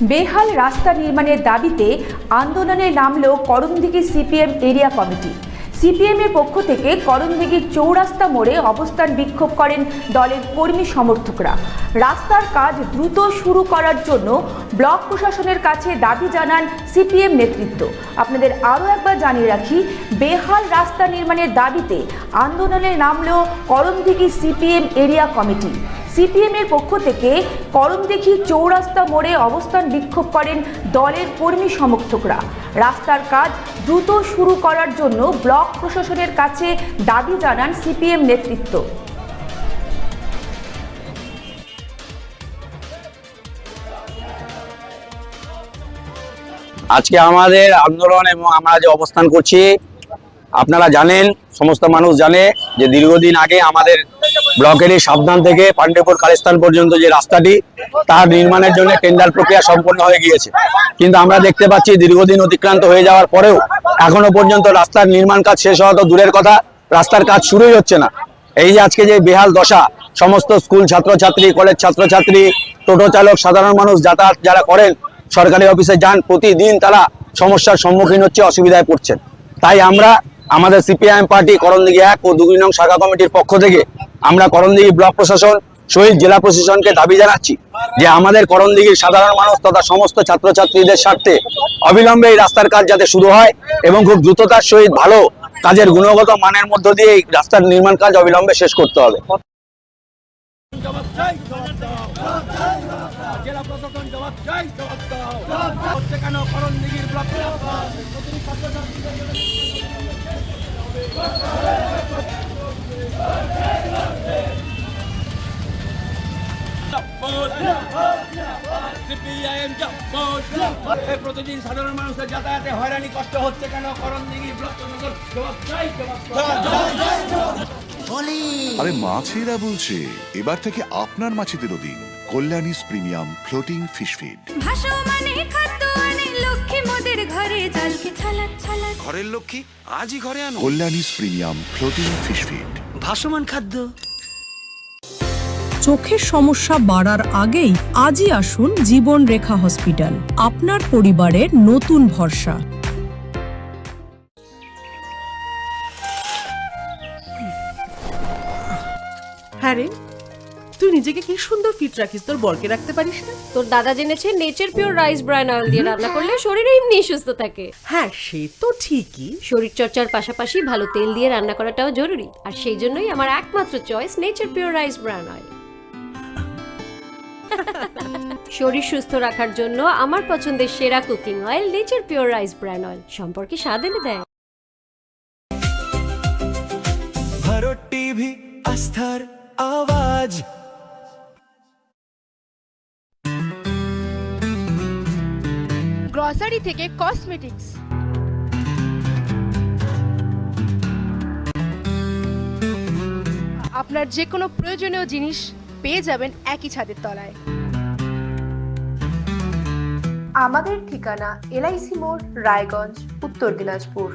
বেহাল রাস্তা নির্মাণের দাবিতে আন্দোলনে নামল করণদিঘি সিপিএম এরিয়া কমিটি। সিপিএমের পক্ষ থেকে করণদিঘির চৌরাস্তা মোড়ে অবস্থান বিক্ষোভ করেন দলের কর্মী সমর্থকরা। রাস্তার কাজ দ্রুত শুরু করার জন্য ব্লক প্রশাসনের কাছে দাবি জানান সিপিএম নেতৃত্ব। আপনাদের আরও একবার জানিয়ে রাখি, বেহাল রাস্তা নির্মাণের দাবিতে আন্দোলনে নামল করণদিঘি সিপিএম এরিয়া কমিটি। সিপিএমের পক্ষ থেকে করণদিঘি চৌরাস্তা মোড়ে অবস্থান বিক্ষোভ করেন দলের কর্মী সমর্থকরা। রাস্তার কাজ দ্রুত শুরু করার জন্য ব্লক প্রশাসনের কাছে দাবি জানান সিপিএম নেতৃত্ব। আজকে আমাদের আন্দোলন এবং আমরা যে অবস্থান করছি, আপনারা জানেন, সমস্ত মানুষ জানে যে দীর্ঘদিন আগে আমাদের ব্লকেরই সাবধান থেকে পান্ডেপুর কালেস্থান পর্যন্ত যে রাস্তাটি, তার নির্মাণের জন্য টেন্ডার প্রক্রিয়া সম্পন্ন হয়ে গিয়েছে। কিন্তু আমরা দেখতে পাচ্ছি দীর্ঘদিন অতিক্রান্ত হয়ে যাওয়ার পরেও এখনো পর্যন্ত রাস্তার নির্মাণ কাজ শেষ হওয়া তো দূরের কথা, রাস্তার কাজ শুরুই হচ্ছে না। এই যে আজকে যে বেহাল দশা, সমস্ত স্কুল ছাত্রছাত্রী, কলেজ ছাত্রছাত্রী, টোটো চালক, সাধারণ মানুষ যাতায়াত যারা করেন, সরকারি অফিসে যান, প্রতিদিন তারা সমস্যার সম্মুখীন হচ্ছে, অসুবিধায় পড়ছেন। তাই আমরা আমাদের সিপিআইএম পার্টি করণদিঘি 1 ও 2 নং শাখা কমিটির পক্ষ থেকে আমরা করণদিঘি ব্লক প্রশাসন সহিত জেলা প্রশাসনকে দাবি জানাচ্ছি যে আমাদের করণদিঘির সাধারণ মানুষ তথা সমস্ত ছাত্রছাত্রীদের স্বার্থে অবিলম্বে এই রাস্তার কাজ যাতে শুরু হয় এবং খুব দ্রুততার সহিত ভালো কাজের গুণগত মানের মধ্য দিয়ে এই রাস্তার নির্মাণ কাজ অবিলম্বে শেষ করতে হবে। প্রতিদিন সাধারণ মানুষের যাতায়াতে হয়রানি কষ্ট হচ্ছে কেন? করণদিঘি ব্লক আরে মাছেরা বলছে, এবার থেকে আপনার মাছেদেরও দিন কল্যাণীস প্রিমিয়াম ফ্লোটিং ফিশ ফিড। ঘরের লক্ষ্মী আজই ঘরে আনো কল্যাণীস প্রিমিয়াম ফ্লোটিং ফিশ ফিড, ভাসমান খাদ্য। চোখের সমস্যা বাড়ার আগেই আজই আসুন জীবন রেখা হসপিটাল, আপনার পরিবারের নতুন ভরসা। হ্যাঁ রে, তুই নিজেকে কি সুন্দর ফিট রাখিস, তোর বরকে রাখতে পারিস না? তোর দাদা জেনেছে nature pure rice bran oil দিয়ে রান্না করলে শরীর এমনি সুস্থ থাকে। হ্যাঁ, সে তো ঠিকই। শরীর চর্চার পাশাপাশি ভালো তেল দিয়ে রান্না করাটাও জরুরি, আর সেই জন্যই আমার একমাত্র choice nature pure rice bran oil. শরীর সুস্থ রাখার জন্য আমার পছন্দের সেরা cooking oil nature pure rice bran oil, সম্পর্কে স্বাদ এনে দেয়। ভারত টিভি, আস্থার আওয়াজ। গ্রসারি থেকে কসমেটিক্স, আপনার যে কোনো প্রয়োজনীয় জিনিস পেয়ে যাবেন একই ছাদের তলায়। আমাদের ঠিকানা LIC মোড়, রায়গঞ্জ, উত্তর দিনাজপুর।